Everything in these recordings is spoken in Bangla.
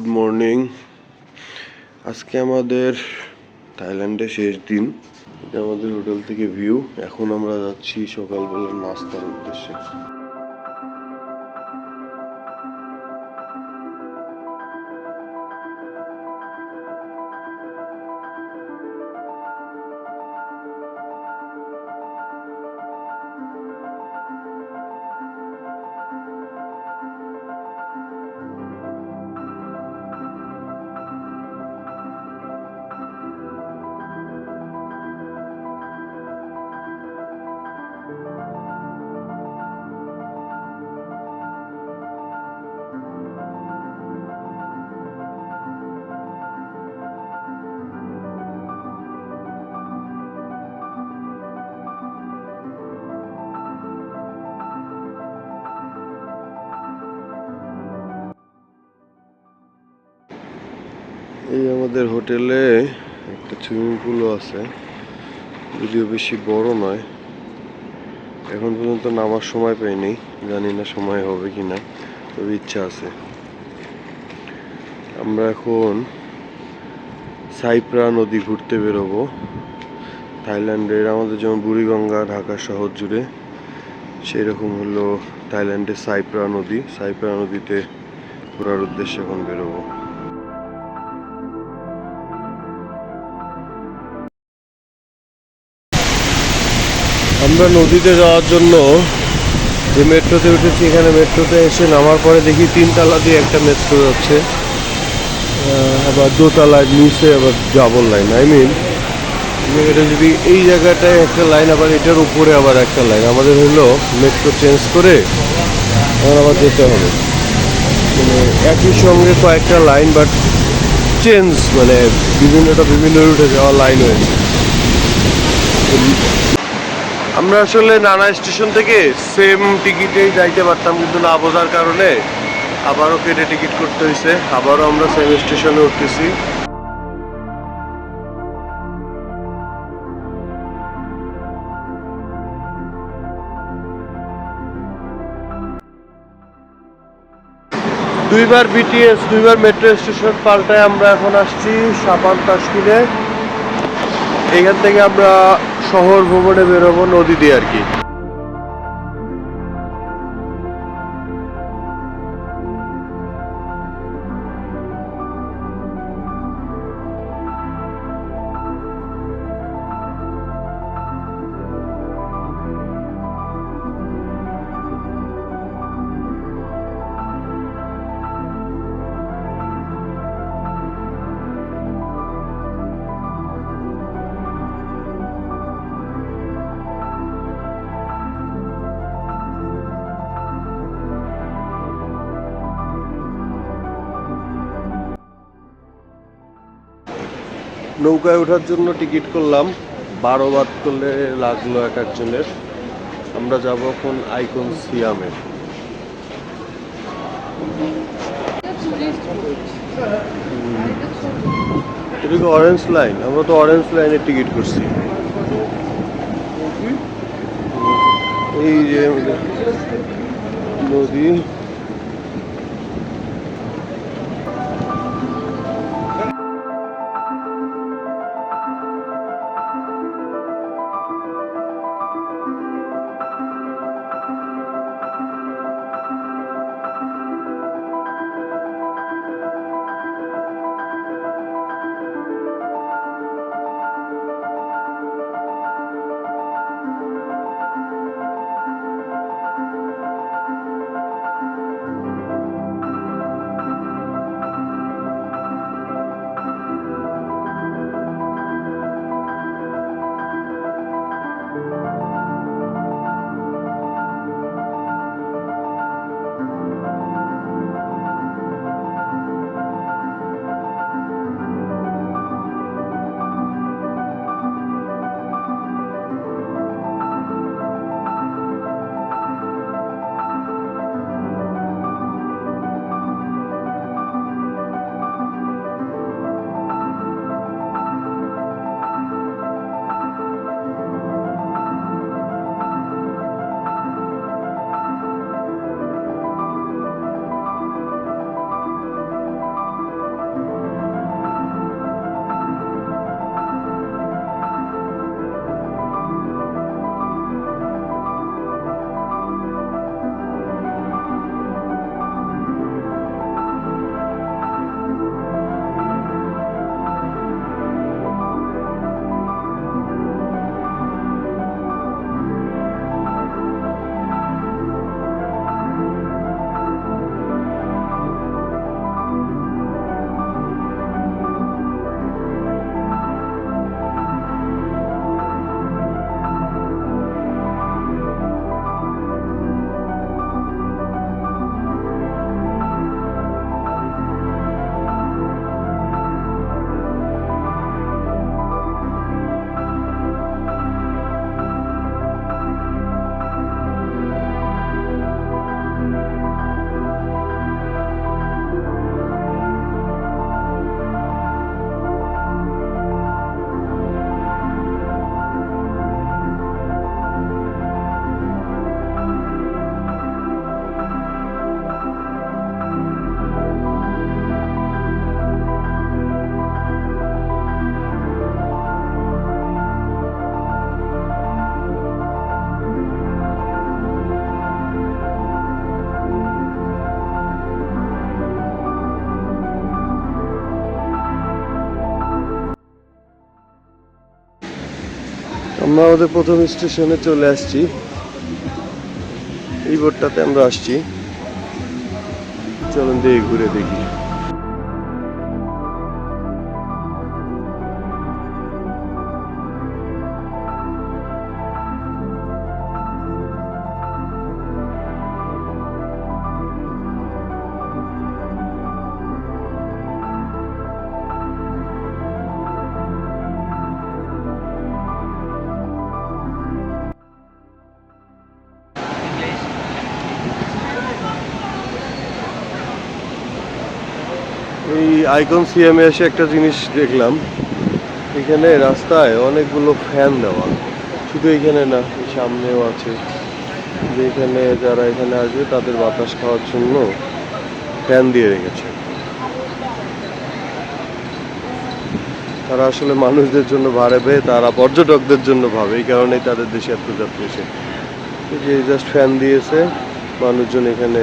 Good morning. আজকে আমাদের থাইল্যান্ডে শেষ দিন। এটা আমাদের হোটেল থেকে ভিউ। এখন আমরা যাচ্ছি সকালবেলার নাস্তার উদ্দেশ্যে। এই আমাদের হোটেলে একটা সুইমিং পুলও আছে, যদিও বেশি বড় নয়। এখন পর্যন্ত নামার সময় পাইনি, জানি না সময় হবে কিনা, তবে ইচ্ছা আছে। আমরা এখন সাইপ্রা নদী ঘুরতে বেরোবো। থাইল্যান্ডের আমাদের যেমন বুড়িগঙ্গা ঢাকা শহর জুড়ে, সেই রকম হলো থাইল্যান্ডের সাইপ্রা নদী। সাইপ্রা নদীতে ঘোরার উদ্দেশ্যে এখন বেরোবো। আমরা নদীতে যাওয়ার জন্য যে মেট্রোতে উঠেছি, এখানে মেট্রোতে এসে নামার পরে দেখি 3 তলা দিয়ে একটা মেট্রো যাচ্ছে, আবার 2 তলার নিচে আবার ডাবল লাইন। এটা যদি এই জায়গাটায় একটা লাইন, আবার এটার উপরে আবার একটা লাইন। আমাদের হলো মেট্রো চেঞ্জ করে এখন আবার যেতে হবে, মানে একই সঙ্গে কয়েকটা লাইন, বাট চেঞ্জ, মানে বিভিন্ন রুটে যাওয়া লাইন হয়েছে। আমরা আসলে নানা স্টেশন থেকে সেম টিকিটেই যাইতে পারতাম, কিন্তু না বোঝার কারণে আবারও কেটে টিকিট করতে হয়েছে। আবারও আমরা সেম স্টেশনে উঠতেছি। দুইবার বিটিএস, দুইবার মেট্রো স্টেশন পাল্টায় আমরা এখন আসছি সাপান তাসকিনে। এখান থেকে আমরা শহর ভ্রমণে বেরোবো নদী দিয়ে আর কি। নৌকায় ওঠার জন্য টিকিট করলাম, 12 বাদ করলে লাগলো এক একজনের। আমরা যাব এখন আইকন সিয়ামে। এটা কি অরেঞ্জ লাইন? আমরা তো অরেঞ্জ লাইনের টিকিট করছি। এই যে নদী, আমরা আমাদের প্রথম স্টেশনে চলে আসছি। এই বোর্ডটাতে আমরা আসছি, চলুন দিয়ে ঘুরে দেখি। এই আইকন সিএমে এসে একটা জিনিস দেখলাম, এখানে রাস্তায় অনেকগুলো ফ্যান দেওয়া। শুধু এখানে না, এই সামনেও আছে, যেখানে যারা এখানে আসবে তাদের বাতাস খাওয়ার জন্য ফ্যান দিয়ে রেখেছে। তারা আসলে মানুষদের জন্য ভাবে, তারা পর্যটকদের জন্য ভাবে, এই কারণেই তাদের দেশে এত যাত্রী এসে যে জাস্ট ফ্যান দিয়েছে, মানুষজন এখানে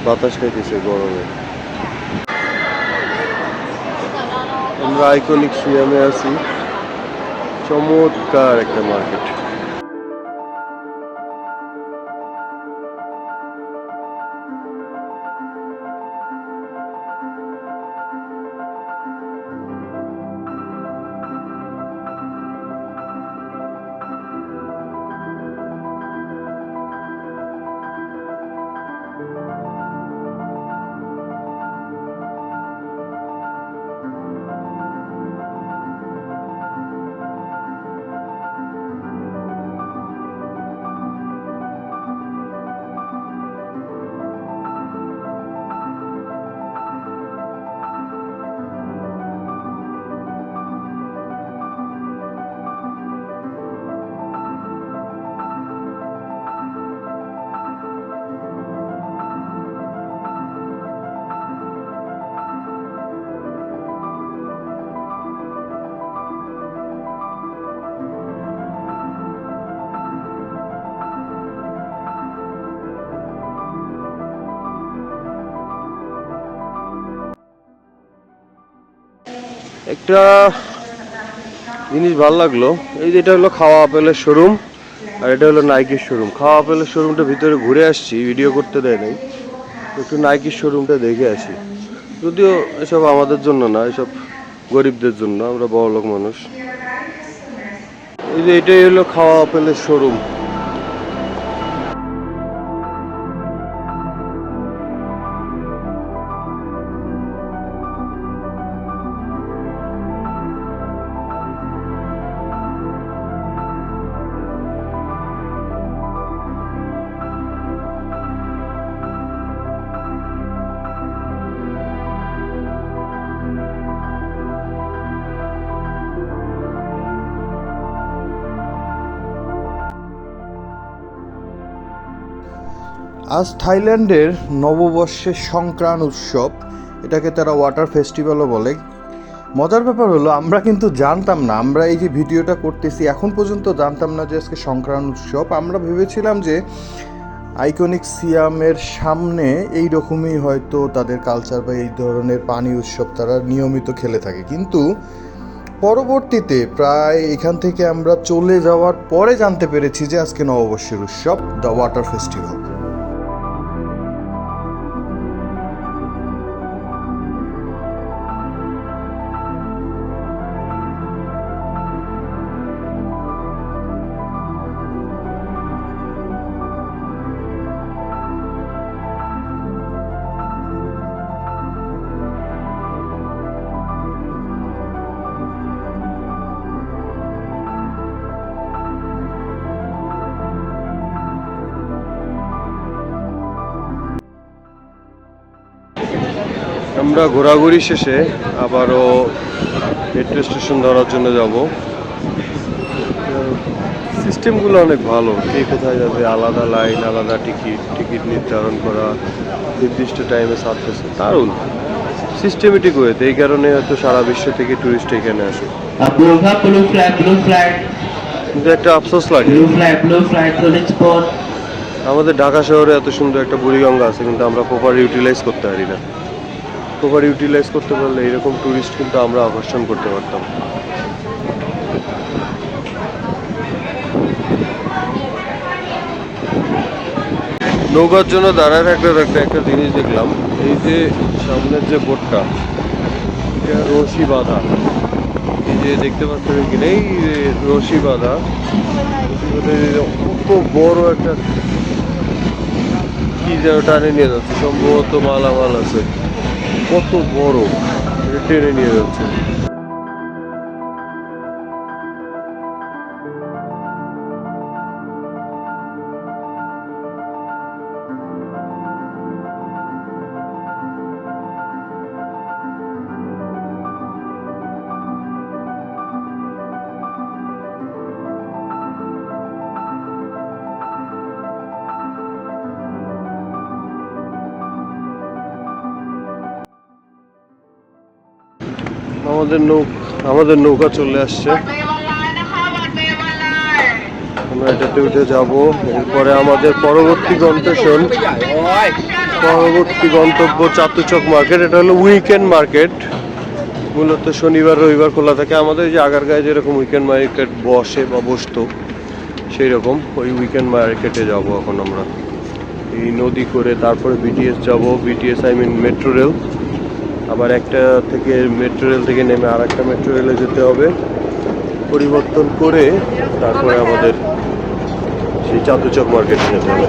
বাতাস খাইতেছে গরমে। আমরা আইকনিক সিএমে আছি, চমৎকার একটা মার্কেট। একটা জিনিস ভালো লাগলো, এই যেটা হলো খাওয়া আপেলের শোরুম, আর এটা হলো নাইকির শোরুম। খাওয়া আপেলের শোরুমটা ভিতরে ঘুরে আসছি, ভিডিও করতে দেয় নাই, একটু নাইকির শোরুমটা দেখে আসি। যদিও এসব আমাদের জন্য না, এসব গরিবদের জন্য, আমরা বড়লোক মানুষ। এই যে এটাই হলো খাওয়া আপেলের শোরুম। আজ থাইল্যান্ডের নববর্ষের সংক্রান্ত উৎসব, এটাকে তারা ওয়াটার ফেস্টিভ্যালও বলে। মজার ব্যাপার হলো আমরা কিন্তু জানতাম না, আমরা এই যে ভিডিওটা করতেছি এখন পর্যন্ত জানতাম না যে আজকে সংক্রান্ত উৎসব। আমরা ভেবেছিলাম যে আইকনিক সিয়ামের সামনে এই রকমই হয়তো তাদের কালচার বা এই ধরনের পানি উৎসব তারা নিয়মিত খেলে থাকে, কিন্তু পরবর্তীতে প্রায় এখান থেকে আমরা চলে যাওয়ার পরে জানতে পেরেছি যে আজকে নববর্ষের উৎসব, দ্য ওয়াটার ফেস্টিভ্যাল। আমরা ঘোরাঘুরি শেষে আবারও মেট্রো স্টেশন ধরার জন্য যাব। সিস্টেমগুলো অনেক ভালো, কে কোথায় যাবে, আলাদা লাইন, আলাদা টিকিট নির্ধারণ করা, নির্দিষ্ট টাইমে সার্ভিস, দারুণ সিস্টেমেটিক ওয়েতে। এই কারণে হয়তো সারা বিশ্ব থেকে টুরিস্ট এখানে আসে। কিন্তু একটা আফসোস লাগে, আমাদের ঢাকা শহরে এত সুন্দর একটা বুড়িগঙ্গা আছে, কিন্তু আমরা প্রপার ইউটিলাইজ করতে পারি না। প্রপার ইউটিলাইজ করতে পারলে এরকম টুরিস্ট কিন্তু আমরা আকর্ষণ করতে পারতাম। নৌকার জন্য দাঁড়ায় থাকতে থাকতে একটা জিনিস দেখলাম, এই যে সামনের যে বোটটা, এটা রশি বাঁধা। এই যে দেখতে পাচ্ছেন কিনা, এই যে রশি বাঁধা, কত বড় একটা কি যেন টানে নিয়ে যাচ্ছে, সম্ভবত মালামাল আছে। কত বড়, এটা টেনে নিয়ে যাচ্ছে। আমাদের নৌকা চলে আসছে, আমরা এটাতে উঠে যাব। এরপরে আমাদের পরবর্তী গন্তব্য চাতুচক মার্কেট। এটা হলো উইকেন্ড মার্কেট, মূলত শনিবার রবিবার খোলা থাকে। আমাদের যে আগারগাঁয়ে যেরকম উইকেন্ড মার্কেট বসে বা বসতো, সেই রকম ওই উইকেন্ড মার্কেটে যাব এখন আমরা। এই নদী করে তারপরে বিটিএস যাব, BTS I mean metro rail. আবার একটা থেকে মেট্রো রেল থেকে নেমে আর একটা মেট্রো রেলে যেতে হবে, পরিবর্তন করে তারপরে আমাদের সেই চাতুচক মার্কেটে যেতে হবে।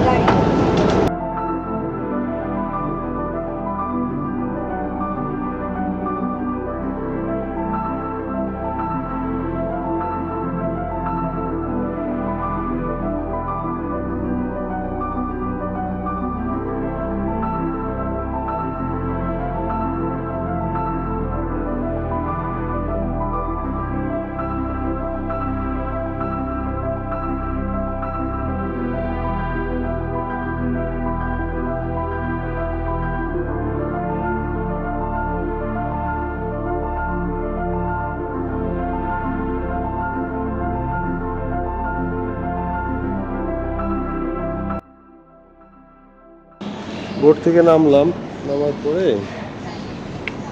বোট থেকে নামলাম, নামার পরে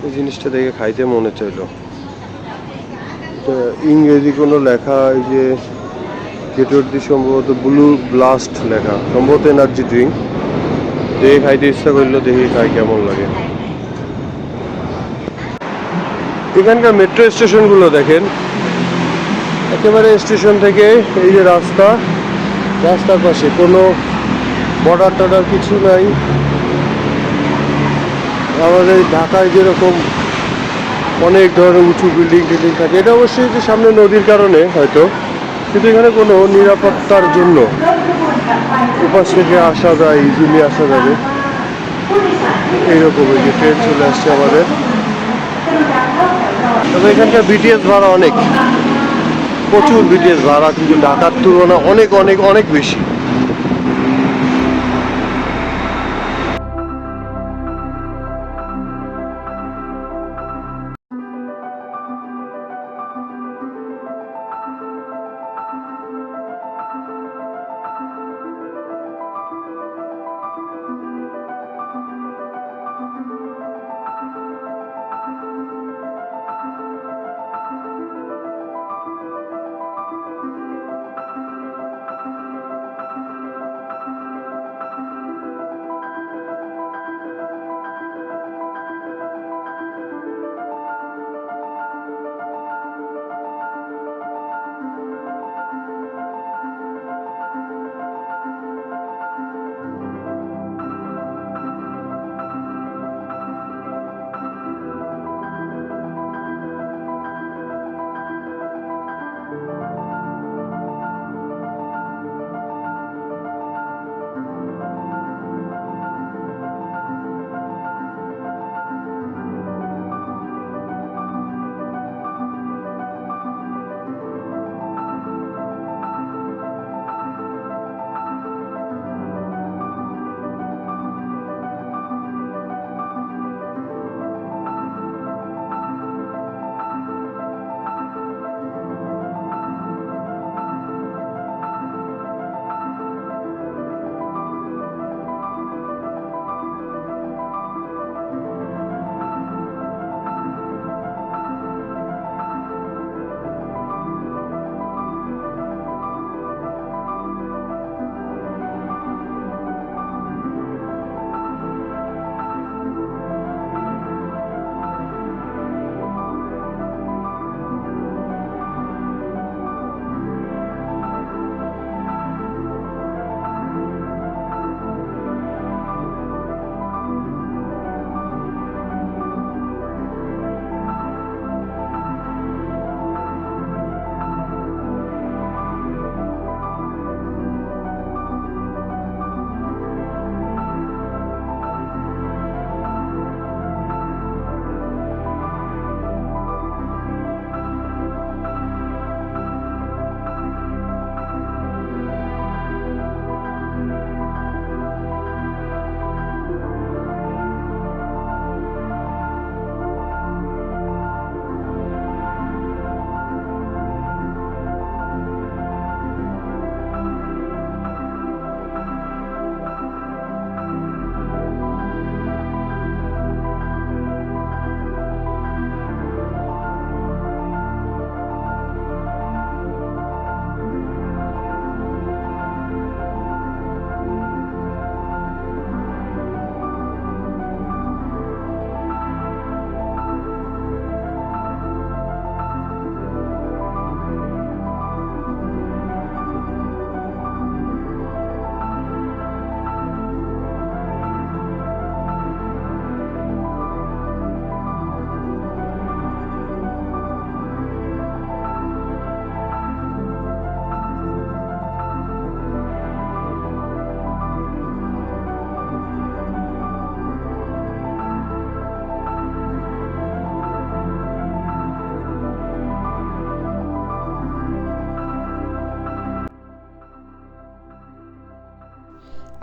এই জিনিসটা দেখে খাইতে মনে চাইলো। তো ইংরেজি কোনো লেখা, এই যে গেটের দিয়ে সম্ভবত ব্লু ব্লাস্ট লেখা, সম্ভবত এনার্জি ড্রিঙ্ক। দেখে খাইতে ইচ্ছা করলো, দেখে খাই কেমন লাগে। এখানকার মেট্রো স্টেশনগুলো দেখেন, একেবারে স্টেশন থেকে এই যে রাস্তার পাশে কোনো বর্ডার টর্ডার কিছু নাই। আমাদের ঢাকায় যেরকম অনেক ধরনের উঁচু বিল্ডিং টিল্ডিং থাকে, এটা অবশ্যই যে সামনে নদীর কারণে হয়তো, কিন্তু এখানে কোনো নিরাপত্তার জন্য উপাস থেকে আসা যায়, ইজিলি আসা যাবে এইরকম। এই যে ট্রেন চলে আসছে আমাদের। তবে এখানকার বিটিএস ভাড়া অনেক, প্রচুর বিটিএস ভাড়া, কিন্তু ঢাকার তুলনায় অনেক অনেক অনেক বেশি।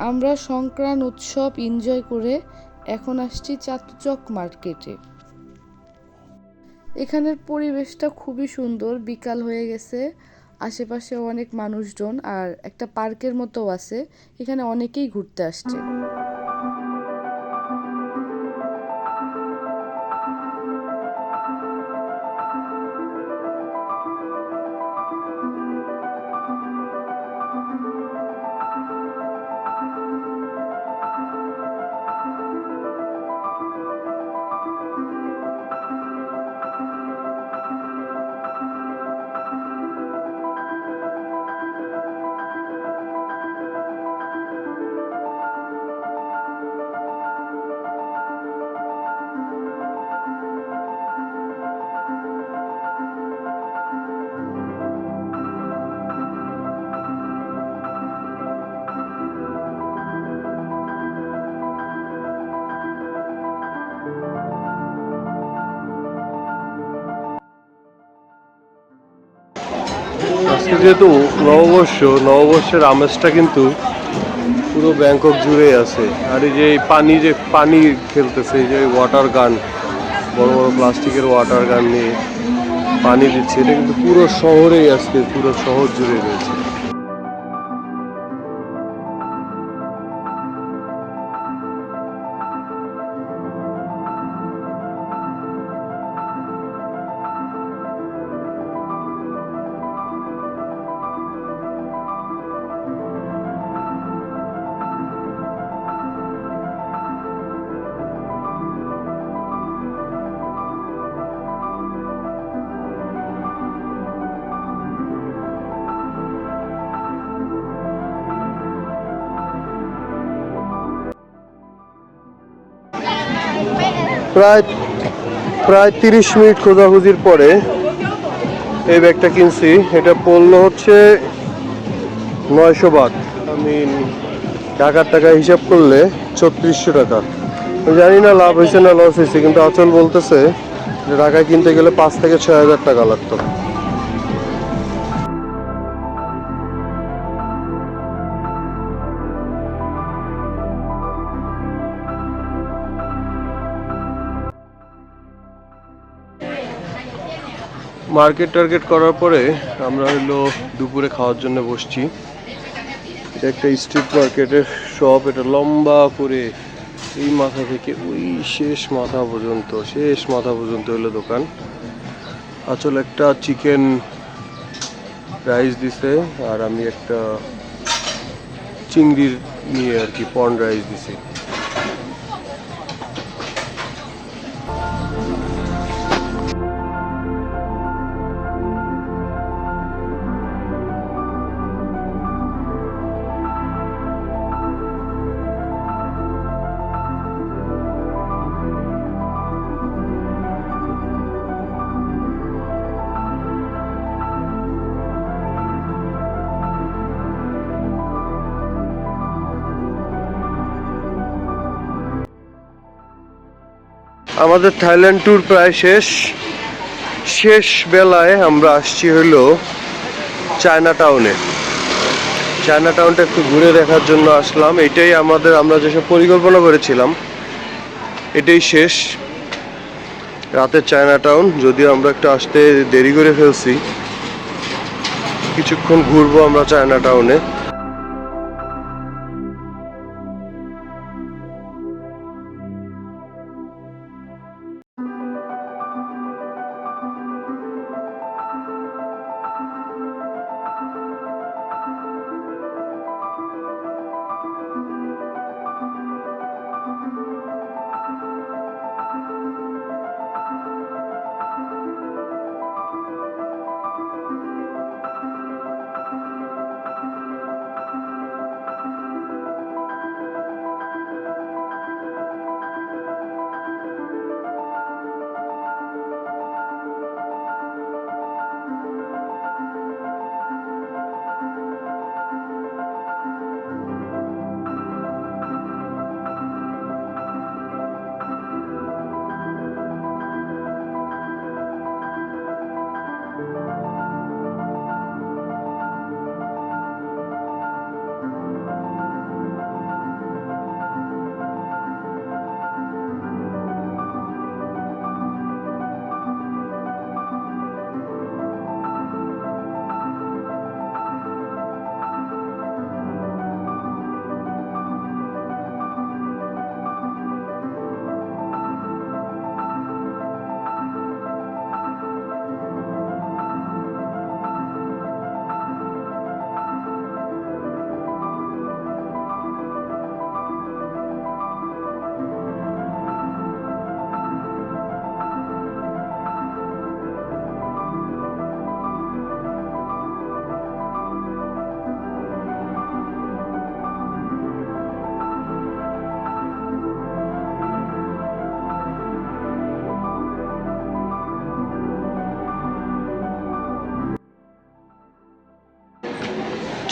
আমরা সংক্রান্ত উৎসব এনজয় করে এখন আসছি চাতুচক মার্কেটে। এখানের পরিবেশটা খুবই সুন্দর, বিকাল হয়ে গেছে, আশেপাশে অনেক মানুষজন আর একটা পার্কের মতো আছে, এখানে অনেকেই ঘুরতে আসছে। আজকে যেহেতু নববর্ষের আমেজটা কিন্তু পুরো ব্যাংকক জুড়ে আছে। আর এই যে পানি খেলতেছে, এই যে ওয়াটার গান, বড় বড় প্লাস্টিকের ওয়াটার গান নিয়ে পানি দিচ্ছে, এটা কিন্তু পুরো শহরেই আজকে পুরো শহর জুড়ে রয়েছে। প্রায় প্রায় 30 মিনিট খোঁজাখুঁজির পরে এই ব্যাগটা কিনছি। এটা পড়লো হচ্ছে 900 বাট। আমি ঢাকার টাকা হিসাব করলে 3600 টাকা। জানি না লাভ হয়েছে না লস হয়েছে, কিন্তু আচল বলতেছে যে ঢাকায় কিনতে গেলে 5 থেকে 6 হাজার টাকা লাগতো। মার্কেট টার্গেট করার পরে আমরা হলো দুপুরে খাওয়ার জন্য বসছি। এটা একটা স্ট্রিট মার্কেটের শপ। এটা লম্বা করে এই মাথা থেকে ওই শেষ মাথা পর্যন্ত হলো দোকান। আসলে একটা চিকেন রাইস দিছে, আর আমি একটা চিংড়ির নিয়ে আর কি পন রাইস দিছি। আমাদের থাইল্যান্ড ট্যুর প্রায় শেষ বেলায় আমরা আসছি হলো চায়না টাউনটা একটু ঘুরে দেখার জন্য আসলাম। এটাই আমরা যেসব পরিকল্পনা করেছিলাম এটাই শেষ রাতের চায়না টাউন। যদিও আমরা একটু আসতে দেরি করে ফেলছি, কিছুক্ষণ ঘুরবো আমরা চায়না টাউনে।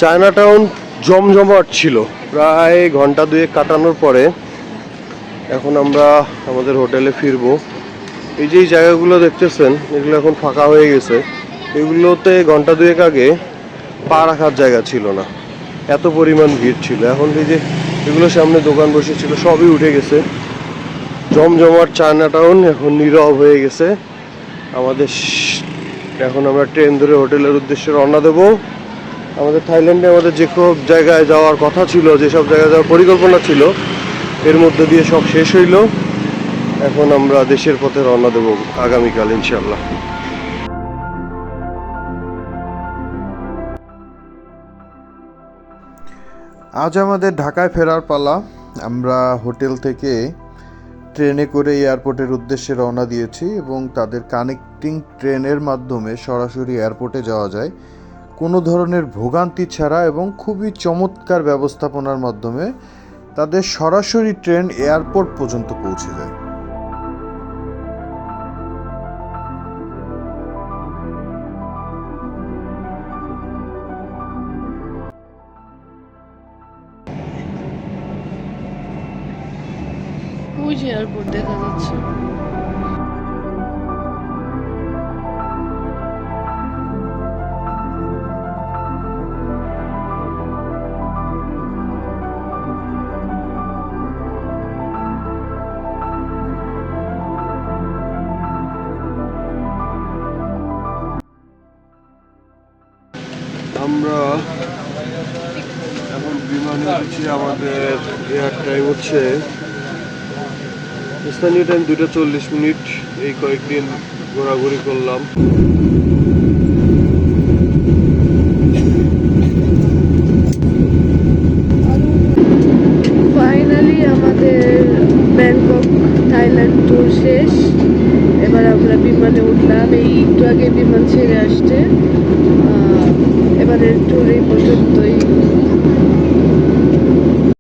চায়না টাউন জমজমাট ছিল। প্রায় ঘন্টা দুয়েক কাটানোর পরে এখন আমরা আমাদের হোটেলে ফিরবো। এই যে এই জায়গাগুলো দেখতেছেন, এগুলো এখন ফাঁকা হয়ে গেছে। এগুলোতে ঘন্টা দুয়েক আগে পা রাখার জায়গা ছিল না, এত পরিমাণ ভিড় ছিল। এখন এই যে এগুলো সামনে দোকান বসেছিল সবই উঠে গেছে। জমজমাট চায়না টাউন এখন নীরব হয়ে গেছে। এখন আমরা ট্রেন ধরে হোটেলের উদ্দেশ্যে রওনা দেব। আমাদের থাইল্যান্ডে আমাদের যে সব জায়গায় যাওয়ার কথা ছিল, যেসব জায়গায় যাওয়ার পরিকল্পনা ছিল, এর মধ্যে দিয়ে সব শেষ হইল। এখন আমরা দেশের পথে রওনা দেব আগামীকাল ইনশাল্লাহ। আজ আমাদের ঢাকায় ফেরার পালা। আমরা হোটেল থেকে ট্রেনে করে এয়ারপোর্টের উদ্দেশ্যে রওনা দিয়েছি এবং তাদের কানেক্টিং ট্রেনের মাধ্যমে সরাসরি এয়ারপোর্টে যাওয়া যায় কোনো ধরনের ভোগান্তি ছাড়া এবং খুবই চমৎকার ব্যবস্থাপনার মাধ্যমে তাদের সরাসরি ট্রেন এয়ারপোর্ট পর্যন্ত পৌঁছে যায়। ওই যে এয়ারপোর্ট দেখা যাচ্ছে। আমরা এখন বিমানে উঠেছি। আমাদের এয়ার টাইম হচ্ছে স্থানীয় টাইম 2:40। এই কয়েকদিন ঘোরাঘুরি করলাম। ফাইনালি আমাদের ব্যাংকক থাইল্যান্ড ট্যুর শেষ। এবার আমরা বিমানে উঠলাম, এই একটু আগে বিমান ছেড়ে আসছে। এবারের ট্যুর এই পর্যন্তই।